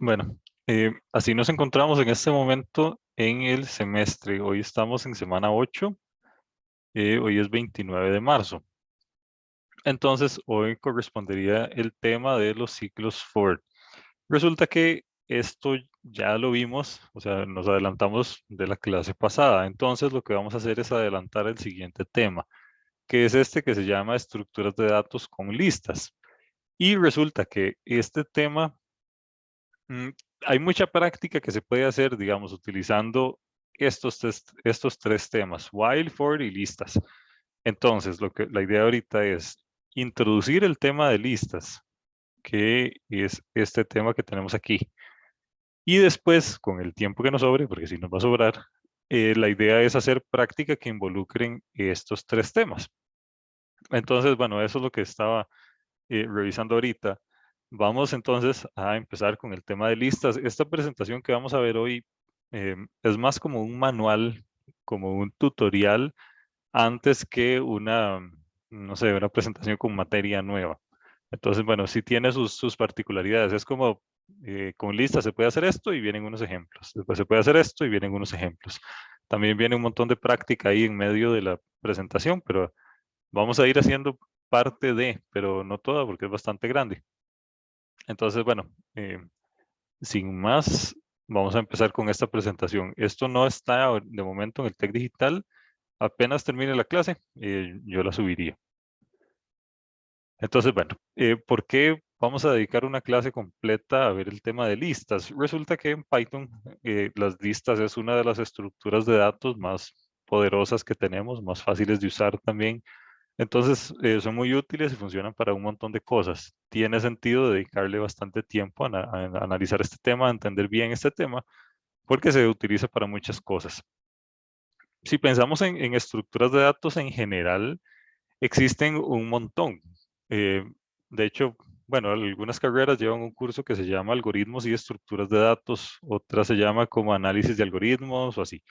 Bueno, así nos encontramos en este momento en el semestre. Hoy estamos en semana 8, hoy es 29 de marzo. Entonces, hoy correspondería el tema de los ciclos Ford. Resulta que esto ya lo vimos, o sea, nos adelantamos de la clase pasada. Entonces, lo que vamos a hacer es adelantar el siguiente tema, que es este que se llama estructuras de datos con listas. Y resulta que este tema Mm, hay mucha práctica que se puede hacer, digamos, utilizando estos tres temas, while, for y listas. Entonces, la idea ahorita es introducir el tema de listas, que es este tema que tenemos aquí. Y después, con el tiempo que nos sobre, porque si nos va a sobrar, la idea es hacer práctica que involucren estos tres temas. Entonces, bueno, eso es lo que estaba revisando ahorita. Vamos entonces a empezar con el tema de listas. Esta presentación que vamos a ver hoy es más como un manual, como un tutorial, antes que una, no sé, una presentación con materia nueva. Entonces, bueno, sí tiene sus particularidades. Es como con listas se puede hacer esto y vienen unos ejemplos. Después se puede hacer esto y vienen unos ejemplos. También viene un montón de práctica ahí en medio de la presentación, pero vamos a ir haciendo parte de, pero no toda porque es bastante grande. Entonces, bueno, sin más, vamos a empezar con esta presentación. Esto no está de momento en el TEC Digital. Apenas termine la clase, yo la subiría. Entonces, bueno, ¿por qué vamos a dedicar una clase completa a ver el tema de listas? Resulta que en Python las listas es una de las estructuras de datos más poderosas que tenemos, más fáciles de usar también. Entonces, son muy útiles y funcionan para un montón de cosas. Tiene sentido dedicarle bastante tiempo a analizar este tema, a entender bien este tema, porque se utiliza para muchas cosas. Si pensamos en estructuras de datos en general, existen un montón. Eh, de hecho, bueno, algunas carreras llevan un curso que se llama Algoritmos y Estructuras de Datos, otras se llama como Análisis de Algoritmos o así.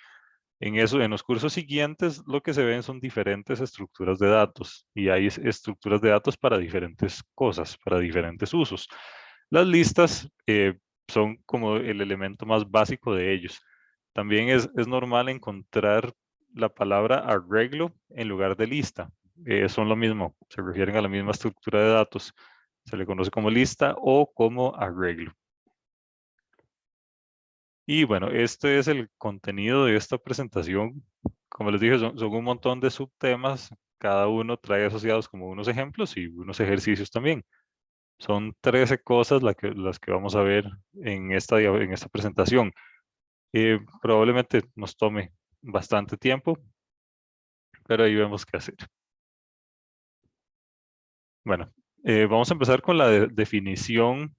En los cursos siguientes, lo que se ven son diferentes estructuras de datos y hay estructuras de datos para diferentes cosas, para diferentes usos. Las listas son como el elemento más básico de ellos. También es normal encontrar la palabra arreglo en lugar de lista. Son lo mismo, se refieren a la misma estructura de datos. Se le conoce como lista o como arreglo. Y bueno, este es el contenido de esta presentación. Como les dije, son un montón de subtemas. Cada uno trae asociados como unos ejemplos y unos ejercicios también. Son 13 cosas las que vamos a ver en en esta presentación. Probablemente nos tome bastante tiempo, pero ahí vemos qué hacer. Bueno, vamos a empezar con la definición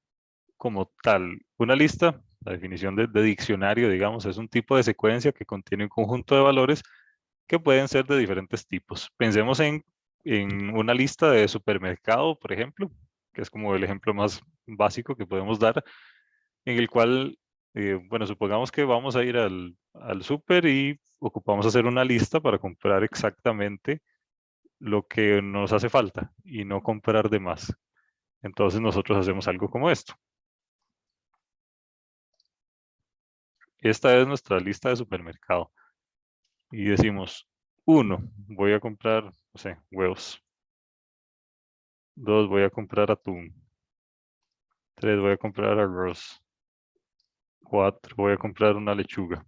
como tal. Una lista, la definición de diccionario, digamos, es un tipo de secuencia que contiene un conjunto de valores que pueden ser de diferentes tipos. Pensemos en una lista de supermercado, por ejemplo, que es como el ejemplo más básico que podemos dar, en el cual, bueno, supongamos que vamos a ir al súper y ocupamos hacer una lista para comprar exactamente lo que nos hace falta y no comprar de más. Entonces nosotros hacemos algo como esto. Esta es nuestra lista de supermercado. Y decimos, 1, voy a comprar, no sé, huevos. 2, voy a comprar atún. 3, voy a comprar arroz. 4, voy a comprar una lechuga.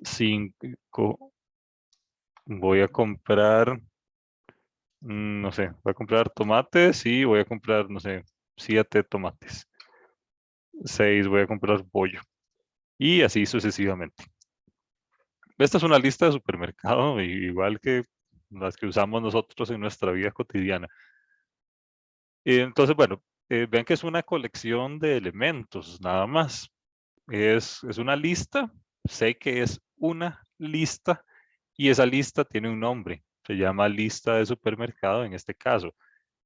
5, voy a comprar, no sé, voy a comprar tomates y voy a comprar, no sé, 7 tomates. 6, voy a comprar pollo. Y así sucesivamente. Esta es una lista de supermercado, igual que las que usamos nosotros en nuestra vida cotidiana. Entonces, bueno, vean que es una colección de elementos, nada más. Es una lista, sé que es una lista y esa lista tiene un nombre, se llama lista de supermercado en este caso.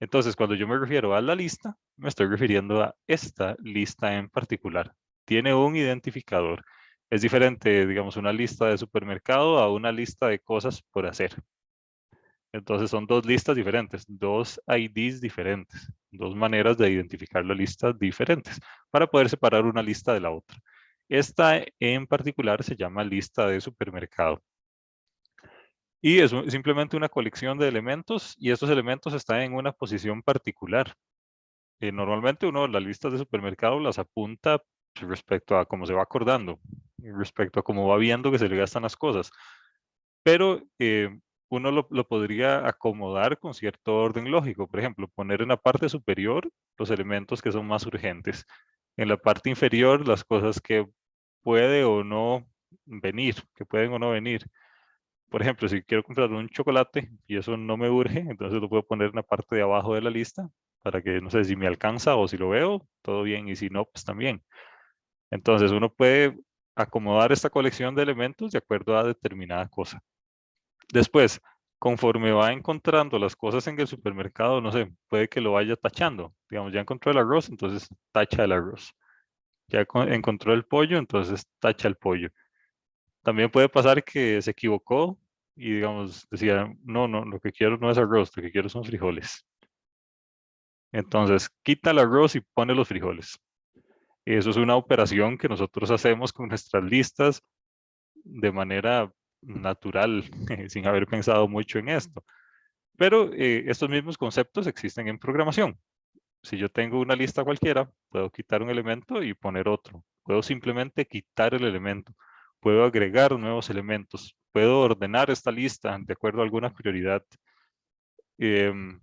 Entonces, cuando yo me refiero a la lista, me estoy refiriendo a esta lista en particular. Tiene un identificador. Es diferente, digamos, una lista de supermercado a una lista de cosas por hacer. Entonces son dos listas diferentes, dos IDs diferentes, dos maneras de identificar la lista diferentes para poder separar una lista de la otra. Esta en particular se llama lista de supermercado. Y es simplemente una colección de elementos y estos elementos están en una posición particular. Normalmente uno las listas de supermercado las apunta respecto a cómo se va acordando, respecto a cómo va viendo que se le gastan las cosas. Pero uno lo podría acomodar con cierto orden lógico. Por ejemplo, poner en la parte superior los elementos que son más urgentes. En la parte inferior las cosas que puede o no venir, que pueden o no venir. Por ejemplo, si quiero comprar un chocolate y eso no me urge, entonces lo puedo poner en la parte de abajo de la lista para que, no sé, si me alcanza o si lo veo, todo bien, y si no, pues también. Entonces uno puede acomodar esta colección de elementos de acuerdo a determinada cosa. Después, conforme va encontrando las cosas en el supermercado, no sé, puede que lo vaya tachando. Digamos, ya encontró el arroz, entonces tacha el arroz. Ya encontró el pollo, entonces tacha el pollo. También puede pasar que se equivocó y, digamos, decía, no, no, lo que quiero no es arroz, lo que quiero son frijoles. Entonces, quita el arroz y pone los frijoles. Eso es una operación que nosotros hacemos con nuestras listas de manera natural, sin haber pensado mucho en esto. Pero estos mismos conceptos existen en programación. Si yo tengo una lista cualquiera, puedo quitar un elemento y poner otro. Puedo simplemente quitar el elemento. Puedo agregar nuevos elementos. Puedo ordenar esta lista de acuerdo a alguna prioridad. Em,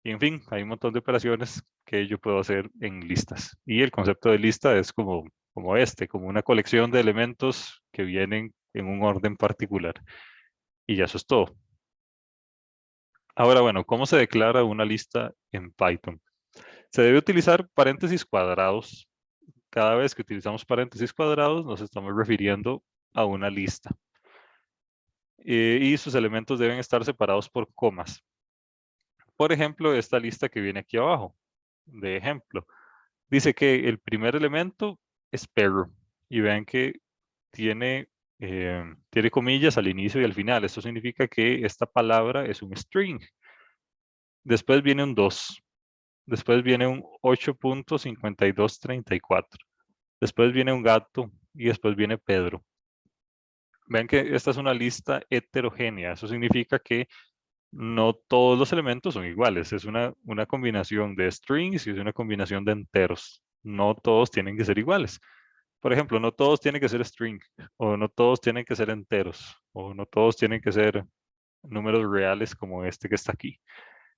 y en fin, hay un montón de operaciones que yo puedo hacer en listas. Y el concepto de lista es como una colección de elementos que vienen en un orden particular. Y ya eso es todo. Ahora, bueno, ¿cómo se declara una lista en Python? Se debe utilizar paréntesis cuadrados. Cada vez que utilizamos paréntesis cuadrados, nos estamos refiriendo a una lista. Y sus elementos deben estar separados por comas. Por ejemplo, esta lista que viene aquí abajo, de ejemplo, dice que el primer elemento es perro. Y vean que tiene, tiene comillas al inicio y al final. Esto significa que esta palabra es un string. Después viene un 2. Después viene un 8.5234. Después viene un gato y después viene Pedro. Vean que esta es una lista heterogénea. Eso significa que no todos los elementos son iguales. Es una combinación de strings y es una combinación de enteros. No todos tienen que ser iguales. Por ejemplo, no todos tienen que ser string, o no todos tienen que ser enteros, o no todos tienen que ser números reales como este que está aquí.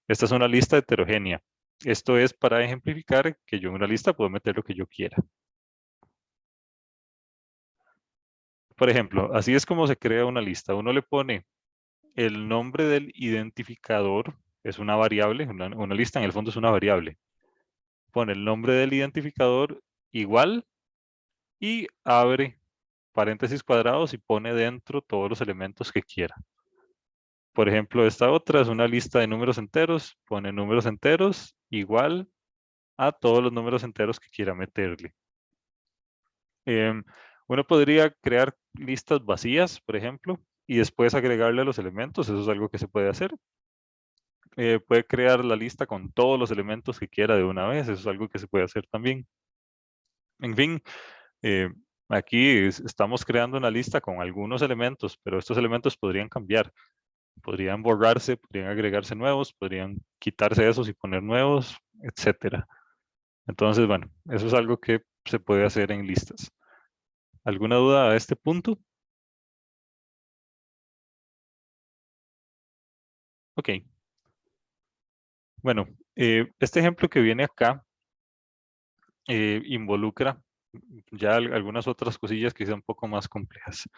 Esta es una lista heterogénea. Esto es para ejemplificar que yo en una lista puedo meter lo que yo quiera. Por ejemplo, así es como se crea una lista. Uno le pone el nombre del identificador, es una variable, una lista en el fondo es una variable. Pone el nombre del identificador igual y abre paréntesis cuadrados y pone dentro todos los elementos que quiera. Por ejemplo, esta otra es una lista de números enteros, pone números enteros igual a todos los números enteros que quiera meterle. Uno podría crear listas vacías, por ejemplo, y después agregarle los elementos. Eso es algo que se puede hacer. Puede crear la lista con todos los elementos que quiera de una vez. Eso es algo que se puede hacer también. En fin, eh, aquí estamos creando una lista con algunos elementos, pero estos elementos podrían cambiar. Podrían borrarse, podrían agregarse nuevos, podrían quitarse esos y poner nuevos, etcétera. Entonces, bueno, eso es algo que se puede hacer en listas. ¿Alguna duda a este punto? Ok. Bueno, este ejemplo que viene acá involucra ya algunas otras cosillas que son un poco más complejas.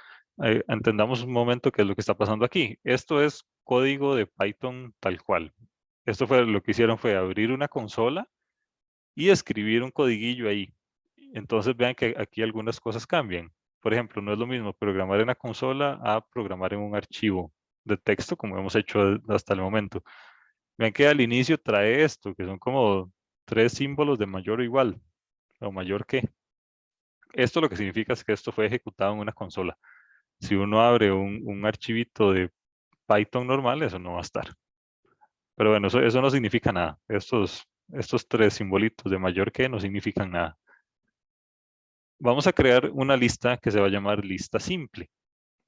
Entendamos un momento qué es lo que está pasando aquí. Esto es código de Python tal cual. Esto fue lo que hicieron fue abrir una consola y escribir un codiguillo ahí. Entonces vean que aquí algunas cosas cambian. Por ejemplo, no es lo mismo programar en la consola a programar en un archivo de texto como hemos hecho hasta el momento. Vean que al inicio trae esto, que son como 3 símbolos de mayor o igual, o mayor que. Esto lo que significa es que esto fue ejecutado en una consola. Si uno abre un archivito de Python normal eso no va a estar. Pero bueno, eso no significa nada. Estos 3 simbolitos de mayor que no significan nada. Vamos a crear una lista que se va a llamar lista simple.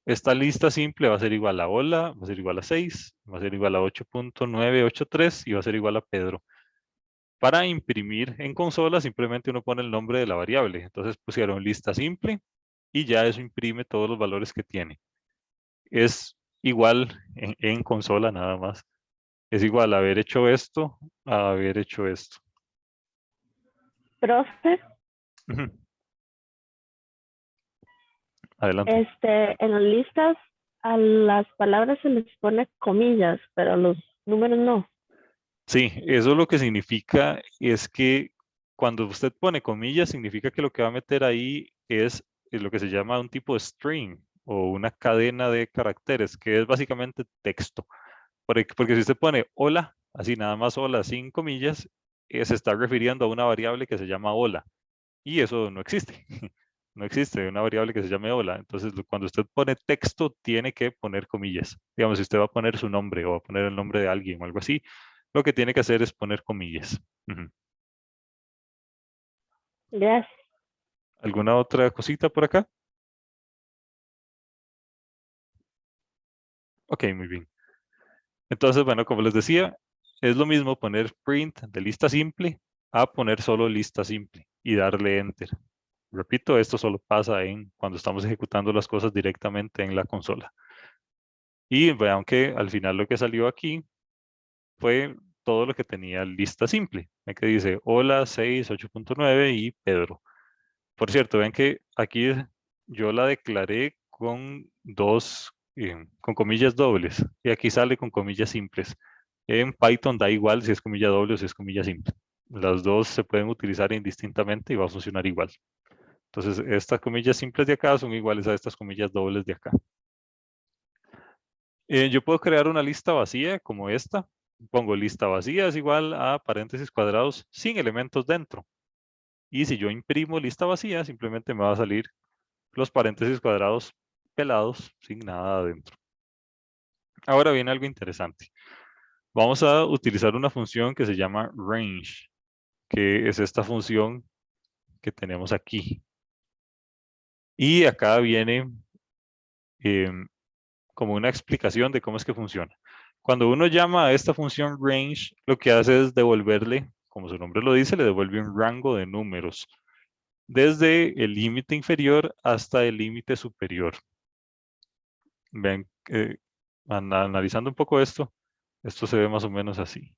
Esta lista simple va a ser igual a hola, va a ser igual a 6, va a ser igual a 8.983 y va a ser igual a Pedro. Para imprimir en consola simplemente uno pone el nombre de la variable. Entonces pusieron lista simple y ya eso imprime todos los valores que tiene. Es igual en consola nada más. Es igual haber hecho esto a haber hecho esto. Profe, Ujú. Adelante. en las listas a las palabras se les pone comillas, pero a los números no. Sí, eso lo que significa es que cuando usted pone comillas, significa que lo que va a meter ahí es lo que se llama un tipo de string o una cadena de caracteres, que es básicamente texto. Porque si usted pone hola, así nada más hola sin comillas, se está refiriendo a una variable que se llama hola. Y eso no existe. No existe una variable que se llame hola. Entonces, cuando usted pone texto, tiene que poner comillas. Digamos, si usted va a poner su nombre o va a poner el nombre de alguien o algo así, lo que tiene que hacer es poner comillas. Ujú. Gracias. ¿Alguna otra cosita por acá? Ok, muy bien. Entonces, bueno, como les decía, es lo mismo poner print de lista simple a poner solo lista simple y darle enter. Repito, esto solo pasa cuando estamos ejecutando las cosas directamente en la consola. Y vean que al final lo que salió aquí fue todo lo que tenía lista simple. Ven que dice hola, 6, 8.9 y Pedro. Por cierto, ven que aquí yo la declaré con con comillas dobles. Y aquí sale con comillas simples. En Python da igual si es comilla doble o si es comilla simple. Las dos se pueden utilizar indistintamente y va a funcionar igual. Entonces, estas comillas simples de acá son iguales a estas comillas dobles de acá. Yo puedo crear una lista vacía como esta. Pongo lista vacía es igual a paréntesis cuadrados sin elementos dentro. Y si yo imprimo lista vacía, simplemente me va a salir los paréntesis cuadrados pelados sin nada adentro. Ahora viene algo interesante. Vamos a utilizar una función que se llama range, que es esta función que tenemos aquí. Y acá viene em, como una explicación de cómo es que funciona. Cuando uno llama a esta función range, lo que hace es devolverle, como su nombre lo dice, le devuelve un rango de números, desde el límite inferior hasta el límite superior. Ven, analizando un poco esto se ve más o menos así.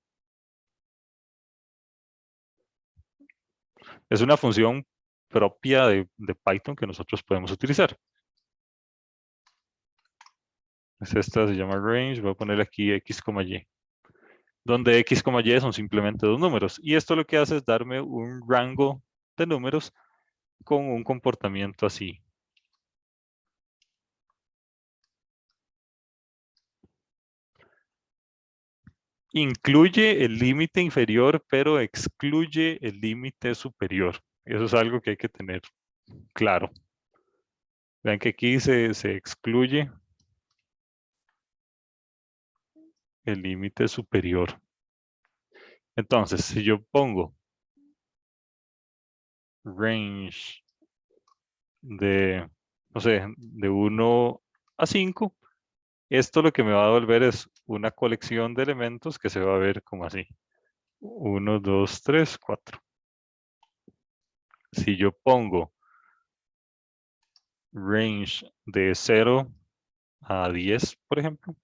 Es una función propia de Python que nosotros podemos utilizar. Es esta, se llama range, voy a poner aquí x, y. Donde x, y son simplemente dos números. Y esto lo que hace es darme un rango de números con un comportamiento así. Incluye el límite inferior, pero excluye el límite superior. Eso es algo que hay que tener claro. Vean que aquí se excluye el límite superior. Entonces, si yo pongo range de, no sé, de 1 a 5, esto lo que me va a devolver es una colección de elementos que se va a ver como así. 1, 2, 3, 4. Si yo pongo range de 0 a 10, por ejemplo,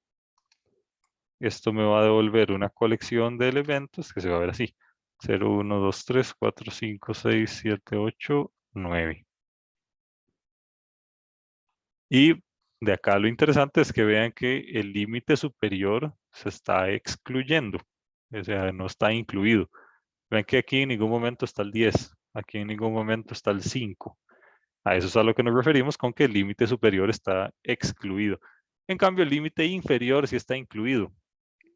esto me va a devolver una colección de elementos que se va a ver así. 0, 1, 2, 3, 4, 5, 6, 7, 8, 9. Y de acá lo interesante es que vean que el límite superior se está excluyendo, o sea, no está incluido. Ven que aquí en ningún momento está el 10, aquí en ningún momento está el 5. A eso es a lo que nos referimos con que el límite superior está excluido. En cambio, el límite inferior sí está incluido.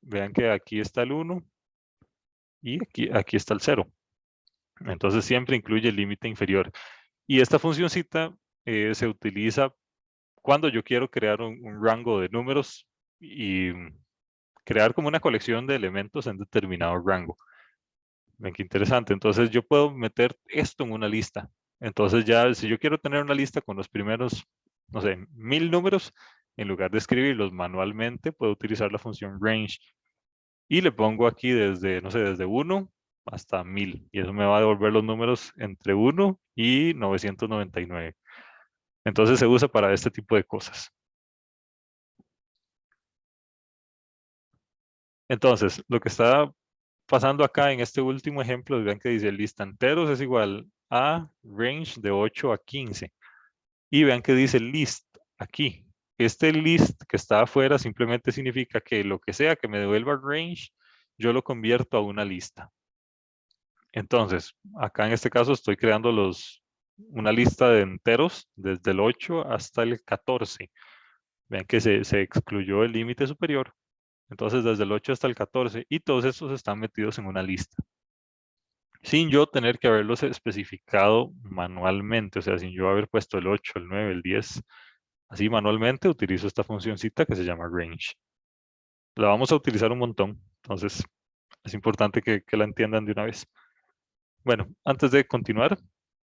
Vean que aquí está el 1 y aquí está el 0. Entonces siempre incluye el límite inferior. Y esta funcioncita se utiliza cuando yo quiero crear un rango de números y crear como una colección de elementos en determinado rango. Ven qué interesante. Entonces yo puedo meter esto en una lista. Entonces ya si yo quiero tener una lista con los primeros, no sé, 1000 números, en lugar de escribirlos manualmente, puedo utilizar la función range y le pongo aquí desde, no sé, desde 1 hasta 1000. Y eso me va a devolver los números entre 1 y 999. Entonces se usa para este tipo de cosas. Entonces, lo que está pasando acá en este último ejemplo, vean que dice lista enteros es igual a range de 8 a 15. Y vean que dice list aquí. Este list que está afuera simplemente significa que lo que sea que me devuelva range, yo lo convierto a una lista. Entonces, acá en este caso estoy creando una lista de enteros desde el 8 hasta el 14. Vean que se excluyó el límite superior. Entonces, desde el 8 hasta el 14. Y todos estos están metidos en una lista. Sin yo tener que haberlos especificado manualmente. O sea, sin yo haber puesto el 8, el 9, el 10. Así manualmente utilizo esta funcioncita que se llama range. La vamos a utilizar un montón. Entonces, es importante que la entiendan de una vez. Bueno, antes de continuar,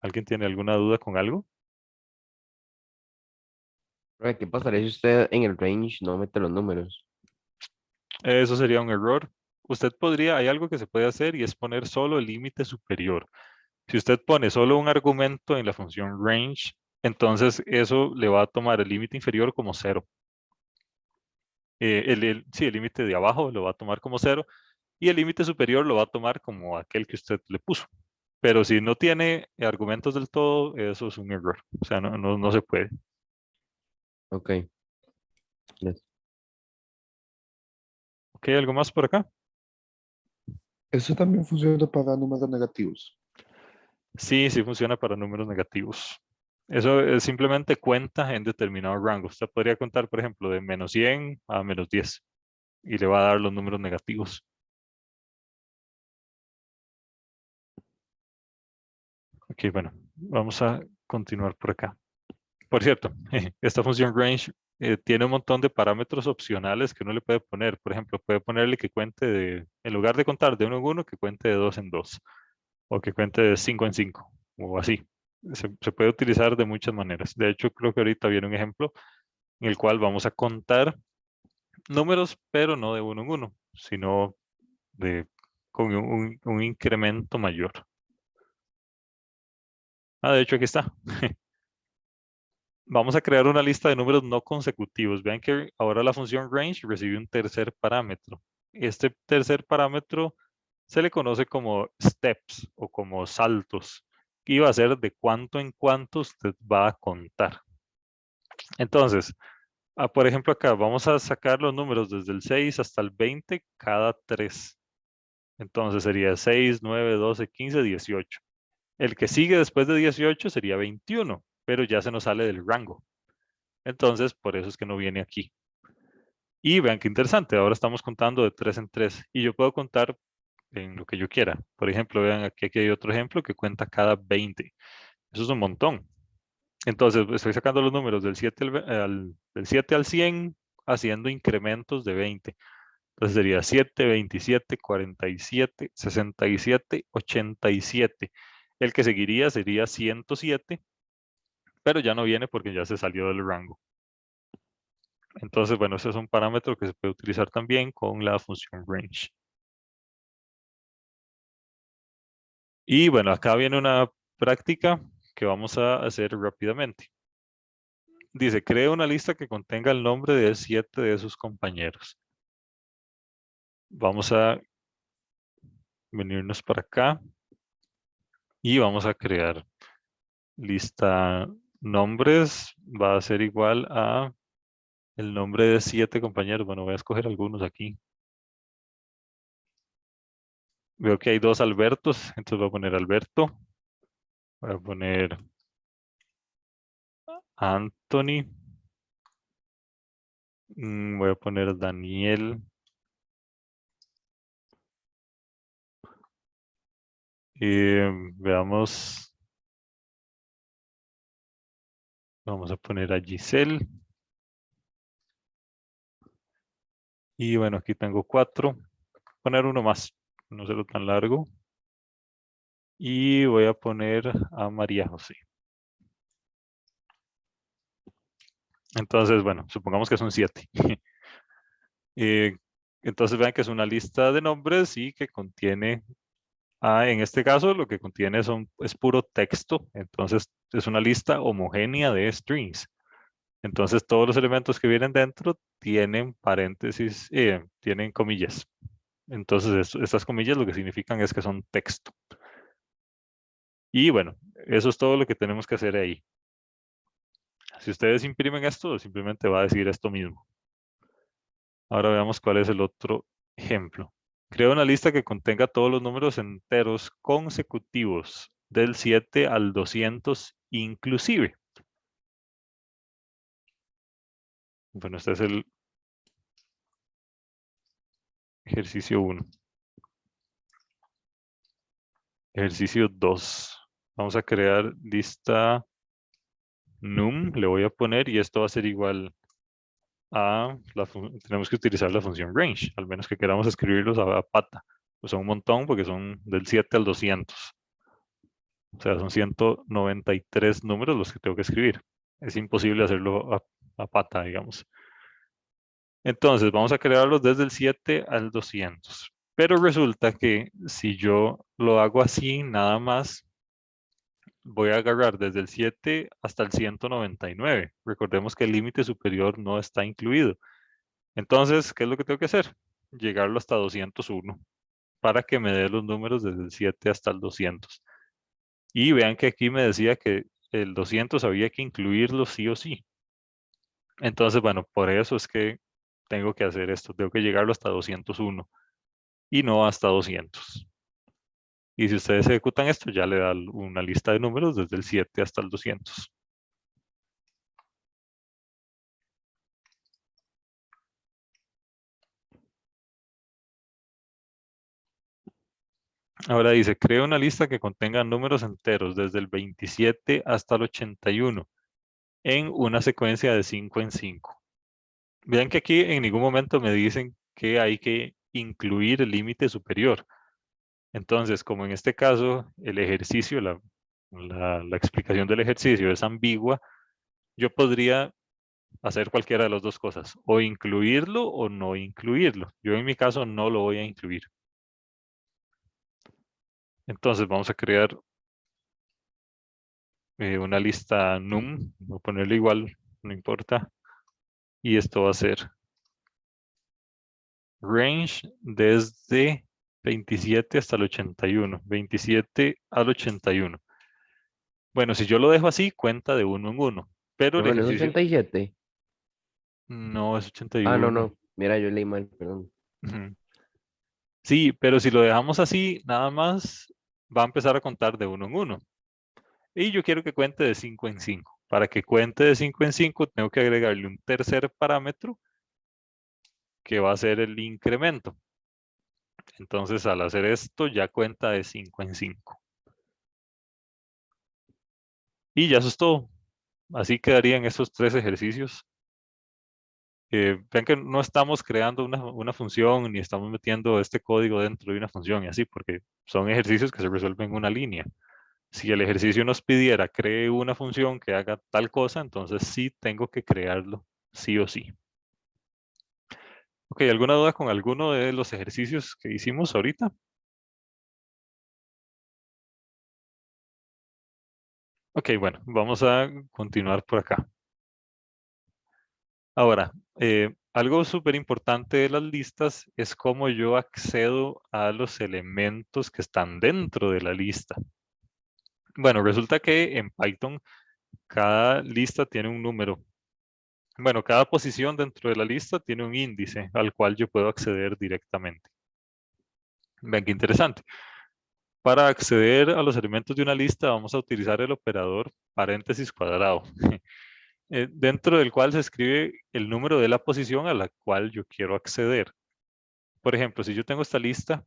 ¿alguien tiene alguna duda con algo? ¿Qué pasaría si usted en el range no mete los números? Eso sería un error. Usted podría, hay algo que se puede hacer y es poner solo el límite superior. Si usted pone solo un argumento en la función range, entonces eso le va a tomar el límite inferior como cero. Sí, el límite de abajo lo va a tomar como cero y el límite superior lo va a tomar como aquel que usted le puso. Pero si no tiene argumentos del todo, eso es un error. O sea, no se puede. Ok. Yes. ¿Ok? ¿Algo más por acá? Eso también funciona para números negativos. Sí, sí funciona para números negativos. Eso es simplemente cuenta en determinado rango. Usted podría contar, por ejemplo, de menos 100 a menos 10 y le va a dar los números negativos. Ok, bueno, vamos a continuar por acá. Por cierto, esta función range tiene un montón de parámetros opcionales que uno le puede poner. Por ejemplo, puede ponerle que cuente en lugar de contar de 1 en 1, que cuente de 2 en 2, o que cuente de 5 en 5, o así. Se puede utilizar de muchas maneras. De hecho, creo que ahorita viene un ejemplo en el cual vamos a contar números, pero no de 1 en 1, sino con un incremento mayor. De hecho, aquí está. Vamos a crear una lista de números no consecutivos. Vean que ahora la función range recibe un tercer parámetro. Este tercer parámetro se le conoce como steps o como saltos. Y va a ser de cuánto en cuánto usted va a contar. Entonces, por ejemplo, acá vamos a sacar los números desde el 6 hasta el 20 cada 3. Entonces sería 6, 9, 12, 15, 18. El que sigue después de 18 sería 21, pero ya se nos sale del rango. Entonces, por eso es que no viene aquí. Y vean qué interesante, ahora estamos contando de 3 en 3 y yo puedo contar en lo que yo quiera. Por ejemplo, vean aquí hay otro ejemplo que cuenta cada 20. Eso es un montón. Entonces, estoy sacando los números del 7 del 7 al 100 haciendo incrementos de 20. Entonces sería 7, 27, 47, 67, 87. El que seguiría sería 107, pero ya no viene porque ya se salió del rango. Entonces, bueno, ese es un parámetro que se puede utilizar también con la función range. Y bueno, acá viene una práctica que vamos a hacer rápidamente. Dice, cree una lista que contenga el nombre de 7 de sus compañeros. Vamos a venirnos para acá y vamos a crear lista nombres. Va a ser igual a el nombre de 7 compañeros. Bueno, voy a escoger algunos aquí. Veo que hay 2 Albertos, entonces voy a poner Alberto. Voy a poner Anthony. Voy a poner Daniel. Veamos. Vamos a poner a Giselle. Y bueno, aquí tengo 4. Poner uno más, no serlo tan largo. Y voy a poner a María José. Entonces, bueno, supongamos que son 7. Entonces vean que es una lista de nombres y que contiene, en este caso lo que contiene es puro texto. Entonces es una lista homogénea de strings. Entonces todos los elementos que vienen dentro tienen paréntesis, tienen comillas. Entonces estas comillas lo que significan es que son texto. Y bueno, eso es todo lo que tenemos que hacer ahí. Si ustedes imprimen esto, simplemente va a decir esto mismo. Ahora veamos cuál es el otro ejemplo. Crea una lista que contenga todos los números enteros consecutivos del 7 al 200 inclusive. Bueno, este es el ejercicio 1. Ejercicio 2. Vamos a crear lista num, le voy a poner, y esto va a ser igual a, tenemos que utilizar la función range, al menos que queramos escribirlos a pata. Pues son un montón porque son del 7 al 200. O sea, son 193 números los que tengo que escribir. Es imposible hacerlo a pata, digamos. Entonces, vamos a crearlos desde el 7 al 200. Pero resulta que si yo lo hago así, nada más, voy a agarrar desde el 7 hasta el 199. Recordemos que el límite superior no está incluido. Entonces, ¿qué es lo que tengo que hacer? Llegarlo hasta 201 para que me dé los números desde el 7 hasta el 200. Y vean que aquí me decía que el 200 había que incluirlo sí o sí. Entonces, bueno, por eso es que tengo que hacer esto. Tengo que llegarlo hasta 201 y no hasta 200. Y si ustedes ejecutan esto, ya le da una lista de números desde el 7 hasta el 200. Ahora dice, crea una lista que contenga números enteros desde el 27 hasta el 81 en una secuencia de 5 en 5. Vean que aquí en ningún momento me dicen que hay que incluir el límite superior. Entonces, como en este caso el ejercicio, la explicación del ejercicio es ambigua, yo podría hacer cualquiera de las dos cosas, o incluirlo o no incluirlo. Yo en mi caso no lo voy a incluir. Entonces vamos a crear una lista num, voy a ponerle igual, no importa. Y esto va a ser range desde 27 hasta el 81. 27 al 81. Bueno, si yo lo dejo así, cuenta de uno en uno. Pero el Bueno, es ejercicio 87. no es Ah, no, 81. no. Mira, yo leí mal, perdón. Ujú. Sí, pero si lo dejamos así, nada más va a empezar a contar de uno en uno. Y yo quiero que cuente de 5 en 5. Para que cuente de 5 en 5, tengo que agregarle un tercer parámetro que va a ser el incremento. Entonces, al hacer esto, ya cuenta de 5 en 5. Y ya eso es todo. Así quedarían esos 3 ejercicios. Vean que no estamos creando una función ni estamos metiendo este código dentro de una función y así, porque son ejercicios que se resuelven en una línea. Si el ejercicio nos pidiera cree una función que haga tal cosa, entonces sí tengo que crearlo, sí o sí. Ok, ¿alguna duda con alguno de los ejercicios que hicimos ahorita? Ok, bueno, vamos a continuar por acá. Ahora, algo súper importante de las listas es cómo yo accedo a los elementos que están dentro de la lista. Bueno, resulta que en Python cada lista tiene un número. Bueno, cada posición dentro de la lista tiene un índice al cual yo puedo acceder directamente. Vean qué interesante. Para acceder a los elementos de una lista vamos a utilizar el operador paréntesis cuadrado, dentro del cual se escribe el número de la posición a la cual yo quiero acceder. Por ejemplo, si yo tengo esta lista,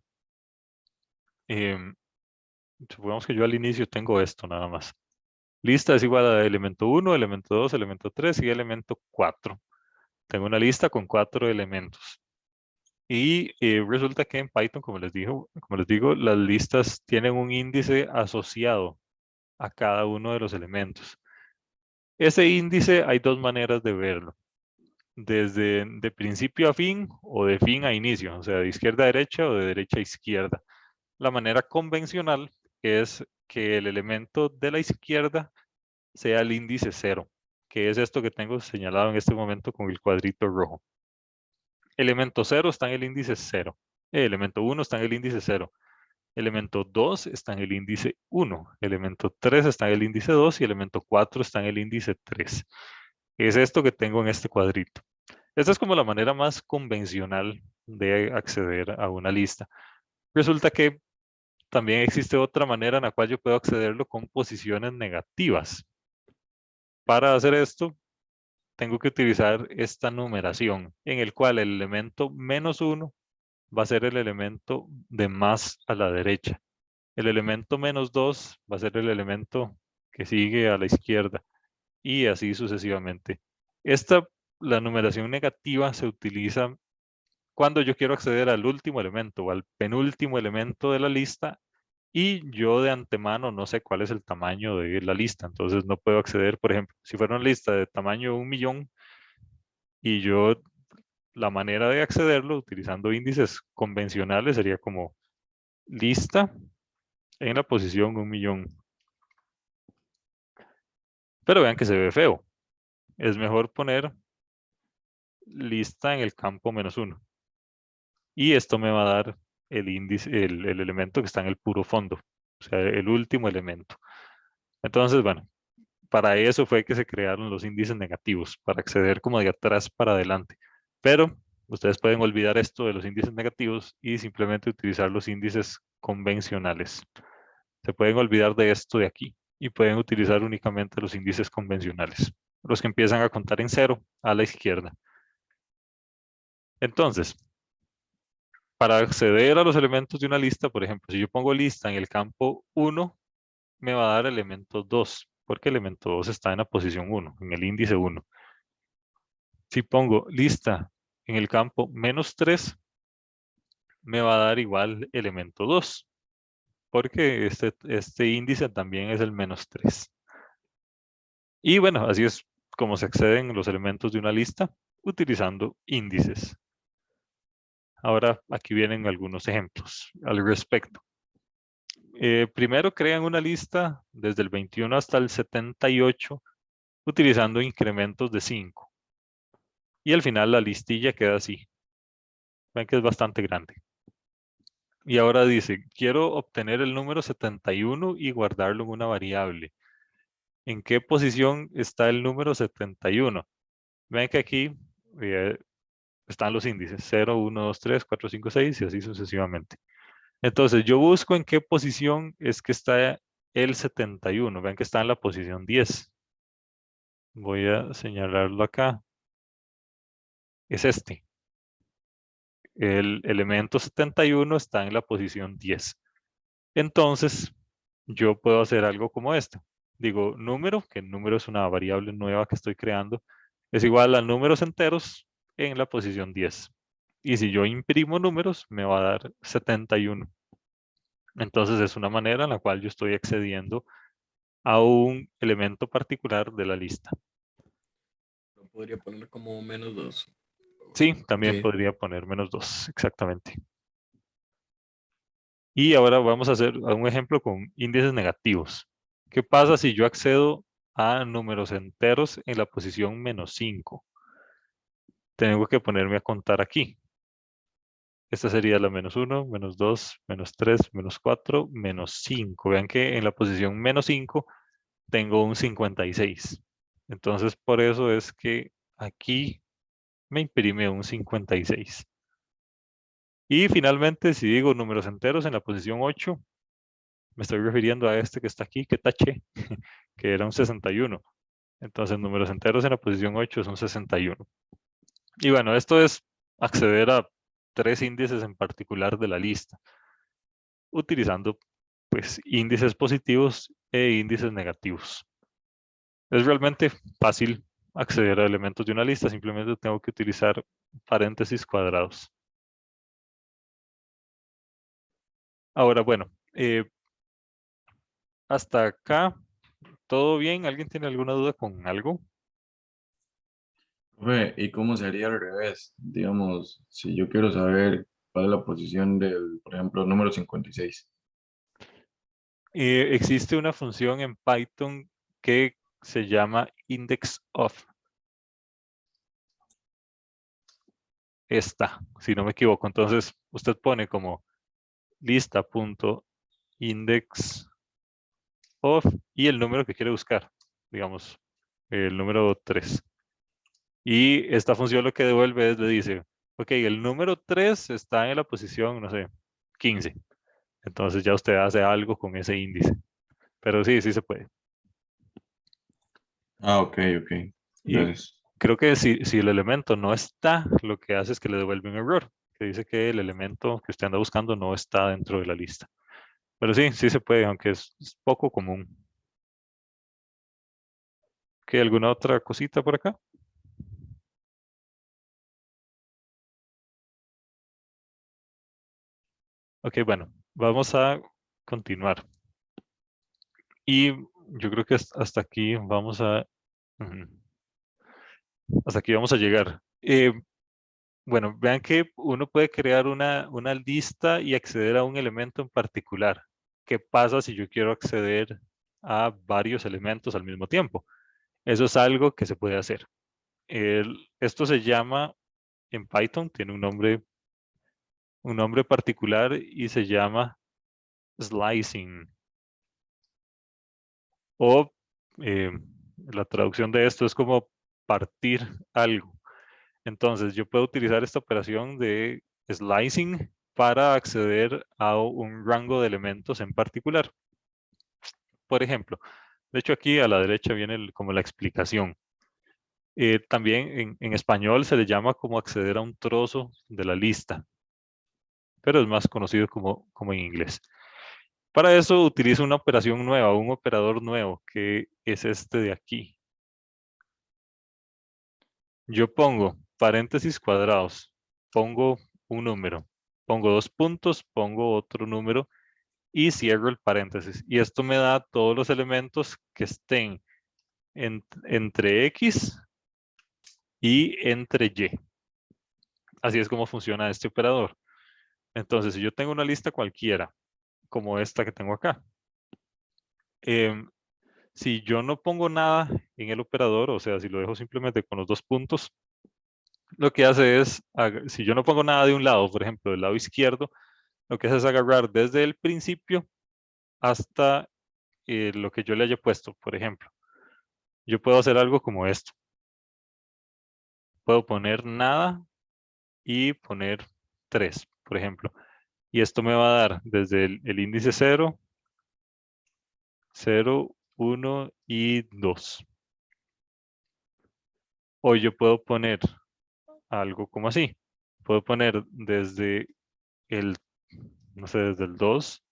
supongamos que yo al inicio tengo esto nada más. Lista es igual a elemento 1, elemento 2, elemento 3 y elemento 4. Tengo una lista con 4 elementos. Y resulta que en Python, como les digo, las listas tienen un índice asociado a cada uno de los elementos. Ese índice hay dos maneras de verlo. Desde de principio a fin o de fin a inicio, o sea, de izquierda a derecha o de derecha a izquierda. La manera convencional es que el elemento de la izquierda sea el índice 0, que es esto que tengo señalado en este momento con el cuadrito rojo. Elemento 0 está en el índice 0. Elemento 1 está en el índice 0. Elemento 2 está en el índice 1. Elemento 3 está en el índice 2 y elemento 4 está en el índice 3. Es esto que tengo en este cuadrito. Esta es como la manera más convencional de acceder a una lista. Resulta que también existe otra manera en la cual yo puedo accederlo con posiciones negativas. Para hacer esto, tengo que utilizar esta numeración, en el cual el elemento -1 va a ser el elemento de más a la derecha. El elemento -2 va a ser el elemento que sigue a la izquierda y así sucesivamente. La numeración negativa se utiliza cuando yo quiero acceder al último elemento o al penúltimo elemento de la lista y yo de antemano no sé cuál es el tamaño de la lista, entonces no puedo acceder, por ejemplo, si fuera una lista de tamaño 1.000.000 y yo la manera de accederlo utilizando índices convencionales sería como lista en la posición 1.000.000. Pero vean que se ve feo. Es mejor poner lista en el campo -1. Y esto me va a dar el índice, el elemento que está en el puro fondo, o sea, el último elemento. Entonces, bueno, para eso fue que se crearon los índices negativos, para acceder como de atrás para adelante. Pero ustedes pueden olvidar esto de los índices negativos y simplemente utilizar los índices convencionales. Se pueden olvidar de esto de aquí y pueden utilizar únicamente los índices convencionales, los que empiezan a contar en 0 a la izquierda. Entonces, para acceder a los elementos de una lista, por ejemplo, si yo pongo lista en el campo 1, me va a dar elemento 2, porque el elemento 2 está en la posición 1, en el índice 1. Si pongo lista en el campo -3, me va a dar igual elemento 2, porque este índice también es el -3. Y bueno, así es como se acceden los elementos de una lista utilizando índices. Ahora aquí vienen algunos ejemplos al respecto. Primero crean una lista desde el 21 hasta el 78 utilizando incrementos de 5. Y al final la listilla queda así. Ven que es bastante grande. Y ahora dice, quiero obtener el número 71 y guardarlo en una variable. ¿En qué posición está el número 71? Ven que aquí están los índices 0, 1, 2, 3, 4, 5, 6 y así sucesivamente. Entonces yo busco en qué posición es que está el 71. Ven que está en la posición 10. Voy a señalarlo acá. Es este. El elemento 71 está en la posición 10. Entonces, yo puedo hacer algo como esto. Digo, número, que el número es una variable nueva que estoy creando, es igual a números enteros en la posición 10. Y si yo imprimo números, me va a dar 71. Entonces, es una manera en la cual yo estoy accediendo a un elemento particular de la lista. Lo podría poner como -2. Sí, también Ok. podría poner -2, exactamente. Y ahora vamos a hacer un ejemplo con índices negativos. ¿Qué pasa si yo accedo a números enteros en la posición -5? Tengo que ponerme a contar aquí. Esta sería la -1, -2, -3, -4, -5. Vean que en la posición -5 tengo un 56. Entonces, por eso es que aquí me imprime un 56. Y finalmente, si digo números enteros en la posición 8, me estoy refiriendo a este que está aquí, que taché, que era un 61. Entonces, números enteros en la posición 8 es un 61. Y bueno, esto es acceder a 3 índices en particular de la lista, utilizando pues índices positivos e índices negativos. Es realmente fácil acceder a elementos de una lista, simplemente tengo que utilizar paréntesis cuadrados. Ahora, bueno, hasta acá, ¿todo bien? ¿Alguien tiene alguna duda con algo? Profe, ¿y cómo sería al revés? Digamos, si yo quiero saber cuál es la posición del, por ejemplo, número 56. Existe una función en Python que se llama index_of. Esta, si no me equivoco. Entonces, usted pone como lista.index_of y el número que quiere buscar, digamos, el número 3. Y esta función lo que devuelve es, le dice, ok, el número 3 está en la posición, no sé, 15. Entonces ya usted hace algo con ese índice. Pero sí, sí se puede. Ah, ok, ok. Y Gracias. creo que si el elemento no está, lo que hace es que le devuelve un error, que dice que el elemento que usted anda buscando no está dentro de la lista. Pero sí, sí se puede, aunque es poco común. ¿Qué, alguna otra cosita por acá? Ok, bueno, vamos a continuar. Y yo creo que hasta aquí vamos a... ujú, hasta aquí vamos a llegar. Bueno, vean que uno puede crear una lista y acceder a un elemento en particular. ¿Qué pasa si yo quiero acceder a varios elementos al mismo tiempo? Eso es algo que se puede hacer. Esto se llama, en Python, tiene un nombre particular y se llama slicing. O la traducción de esto es como partir algo. Entonces, yo puedo utilizar esta operación de slicing para acceder a un rango de elementos en particular. Por ejemplo, de hecho aquí a la derecha viene como la explicación. También en español se le llama como acceder a un trozo de la lista, pero es más conocido como en inglés. Para eso utilizo una operación nueva, un operador nuevo, que es este de aquí. Yo pongo paréntesis cuadrados, pongo un número, pongo 2 puntos, pongo otro número y cierro el paréntesis. Y esto me da todos los elementos que estén entre X y entre Y. Así es como funciona este operador. Entonces, si yo tengo una lista cualquiera, como esta que tengo acá, si yo no pongo nada en el operador, o sea, si lo dejo simplemente con los 2 puntos, lo que hace es, si yo no pongo nada de un lado, por ejemplo, del lado izquierdo, lo que hace es agarrar desde el principio hasta lo que yo le haya puesto. Por ejemplo, yo puedo hacer algo como esto. Puedo poner nada y poner 3, por ejemplo. Y esto me va a dar desde el índice 0, 0, 1 y 2. O yo puedo poner algo como así. Puedo poner desde el, no sé, desde el 2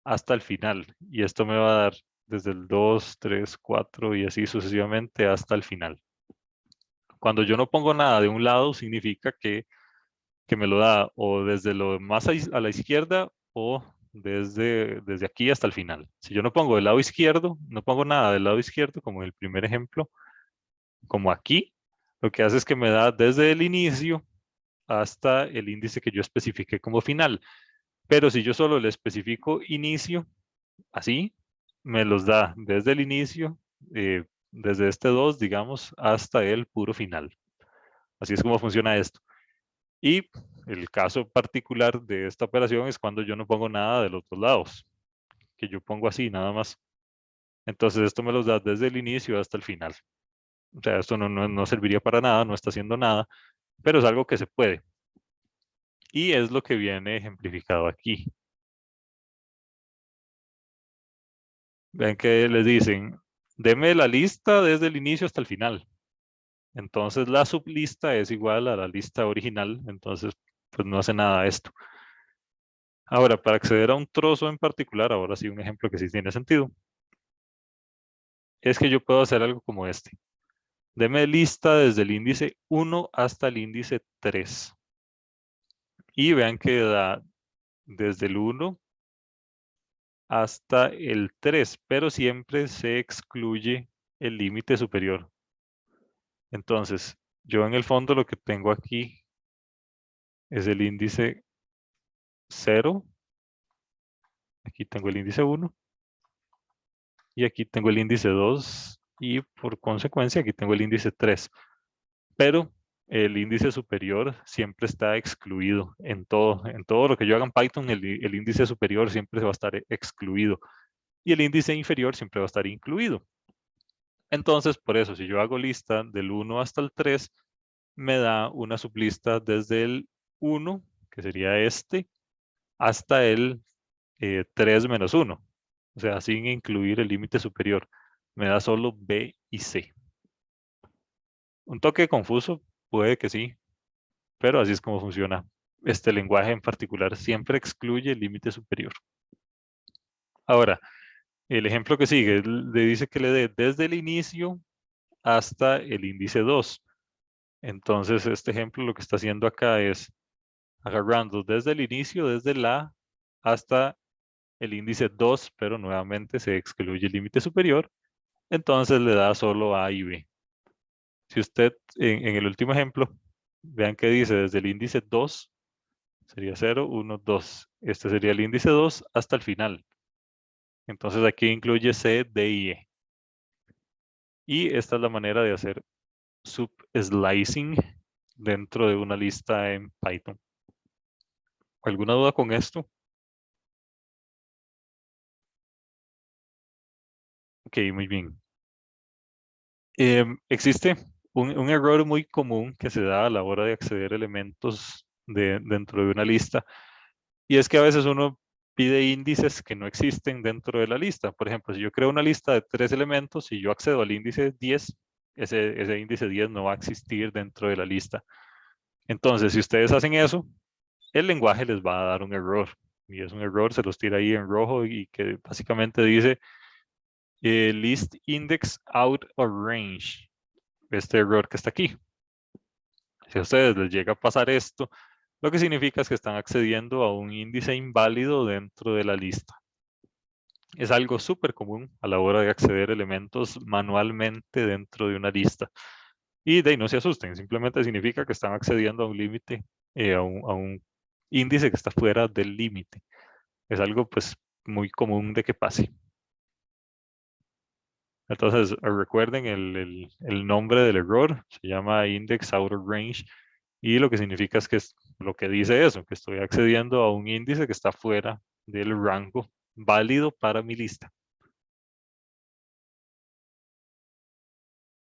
hasta el final. Y esto me va a dar desde el 2, 3, 4 y así sucesivamente hasta el final. Cuando yo no pongo nada de un lado, significa que me lo da o desde lo más a la izquierda o desde aquí hasta el final. Si yo no pongo del lado izquierdo, no pongo nada del lado izquierdo, como en el primer ejemplo, como aquí, lo que hace es que me da desde el inicio hasta el índice que yo especifique como final. Pero si yo solo le especifico inicio, así, me los da desde el inicio, desde este 2, digamos, hasta el puro final. Así es como funciona esto. Y el caso particular de esta operación es cuando yo no pongo nada de los dos lados, que yo pongo así nada más. Entonces esto me los da desde el inicio hasta el final. O sea, esto no serviría para nada, no está haciendo nada, pero es algo que se puede. Y es lo que viene ejemplificado aquí. Ven que les dicen, deme la lista desde el inicio hasta el final. Entonces la sublista es igual a la lista original, entonces pues no hace nada esto. Ahora, para acceder a un trozo en particular, ahora sí un ejemplo que sí tiene sentido, es que yo puedo hacer algo como este. Deme lista desde el índice 1 hasta el índice 3. Y vean que da desde el 1 hasta el 3, pero siempre se excluye el límite superior. Entonces, yo en el fondo lo que tengo aquí es el índice 0. Aquí tengo el índice 1. Y aquí tengo el índice 2. Y por consecuencia aquí tengo el índice 3. Pero el índice superior siempre está excluido en todo. En todo lo que yo haga en Python, el índice superior siempre va a estar excluido. Y el índice inferior siempre va a estar incluido. Entonces, por eso, si yo hago lista del 1 hasta el 3, me da una sublista desde el 1, que sería este, hasta el 3 menos 1. O sea, sin incluir el límite superior. Me da solo B y C. Un toque confuso, puede que sí, pero así es como funciona. Este lenguaje en particular siempre excluye el límite superior. Ahora, el ejemplo que sigue le dice que le dé desde el inicio hasta el índice 2. Entonces, este ejemplo lo que está haciendo acá es agarrando desde el inicio, desde la hasta el índice 2, pero nuevamente se excluye el límite superior. Entonces le da solo A y B. Si usted, en el último ejemplo, vean que dice desde el índice 2, sería 0, 1, 2. Este sería el índice 2 hasta el final. Entonces aquí incluye C, D y E. Y esta es la manera de hacer subslicing dentro de una lista en Python. ¿Alguna duda con esto? Ok, muy bien. Existe un error muy común que se da a la hora de acceder a elementos dentro de una lista, y es que a veces uno pide índices que no existen dentro de la lista. Por ejemplo, si yo creo una lista de 3 elementos y yo accedo al índice 10, ese índice 10 no va a existir dentro de la lista. Entonces, si ustedes hacen eso, el lenguaje les va a dar un error. Y es un error, se los tira ahí en rojo y que básicamente dice list index out of range. Este error que está aquí. Si a ustedes les llega a pasar esto, lo que significa es que están accediendo a un índice inválido dentro de la lista. Es algo súper común a la hora de acceder a elementos manualmente dentro de una lista. Y de ahí no se asusten, simplemente significa que están accediendo a un límite, a un índice que está fuera del límite. Es algo pues muy común de que pase. Entonces recuerden el nombre del error, se llama index out of range. Y lo que significa es que lo que dice eso, que estoy accediendo a un índice que está fuera del rango válido para mi lista.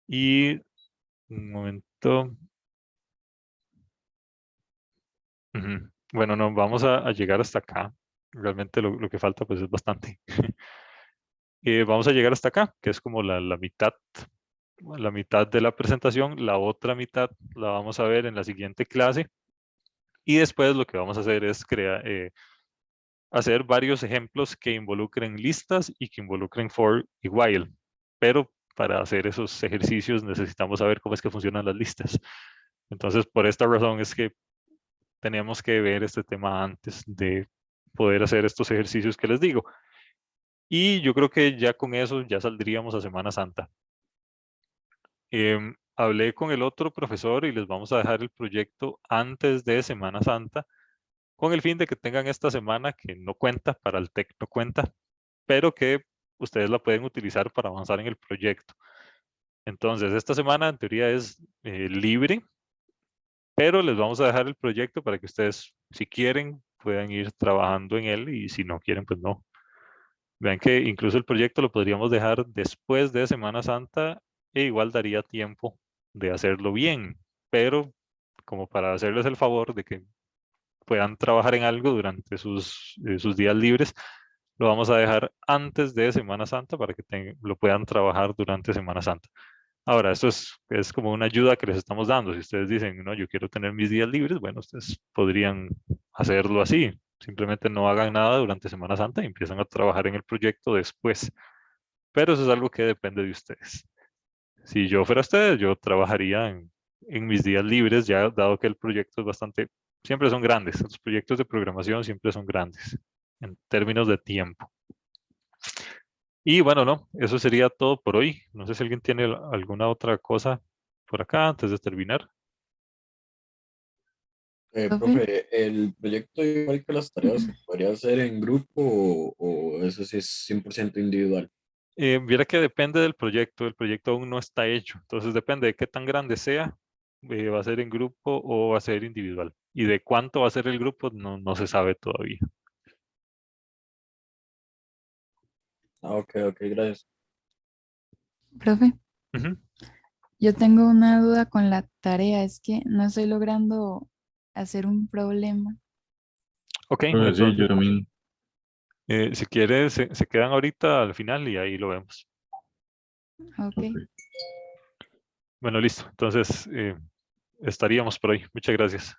Y un momento. Bueno, no, vamos a llegar hasta acá. Realmente lo que falta pues es bastante. Vamos a llegar hasta acá, que es como la mitad de la presentación. La otra mitad la vamos a ver en la siguiente clase. Y después lo que vamos a hacer es hacer varios ejemplos que involucren listas y que involucren for y while. Pero para hacer esos ejercicios necesitamos saber cómo es que funcionan las listas. Entonces, por esta razón es que teníamos que ver este tema antes de poder hacer estos ejercicios que les digo. Y yo creo que ya con eso ya saldríamos a Semana Santa. Hablé con el otro profesor y les vamos a dejar el proyecto antes de Semana Santa, con el fin de que tengan esta semana que no cuenta, para el TEC no cuenta, pero que ustedes la pueden utilizar para avanzar en el proyecto. Entonces, esta semana en teoría es libre, pero les vamos a dejar el proyecto para que ustedes, si quieren, puedan ir trabajando en él, y si no quieren, pues no. Vean que incluso el proyecto lo podríamos dejar después de Semana Santa e igual daría tiempo de hacerlo bien, pero como para hacerles el favor de que puedan trabajar en algo durante sus días libres, lo vamos a dejar antes de Semana Santa para que lo puedan trabajar durante Semana Santa. Ahora, esto es como una ayuda que les estamos dando. Si ustedes dicen, no, yo quiero tener mis días libres, bueno, ustedes podrían hacerlo así. Simplemente no hagan nada durante Semana Santa y empiezan a trabajar en el proyecto después. Pero eso es algo que depende de ustedes. Si yo fuera ustedes, yo trabajaría en mis días libres, ya dado que el proyecto es bastante, siempre son grandes. Los proyectos de programación siempre son grandes en términos de tiempo. Y bueno, no, eso sería todo por hoy. No sé si alguien tiene alguna otra cosa por acá antes de terminar. Profe, ¿el proyecto igual que las tareas se podría hacer en grupo o eso sí es 100% individual? Viera que depende del proyecto. El proyecto aún no está hecho. Entonces depende de qué tan grande sea. Va a ser en grupo o va a ser individual. Y de cuánto va a ser el grupo no se sabe todavía. Ah, ok, ok, gracias. Profe, Ujú. yo tengo una duda con la tarea, es que no estoy logrando hacer un problema. Ok, Profe, sí, yo también. si quieres, se quedan ahorita al final y ahí lo vemos. Ok. Ok. Bueno, listo. Entonces, estaríamos por hoy. Muchas gracias.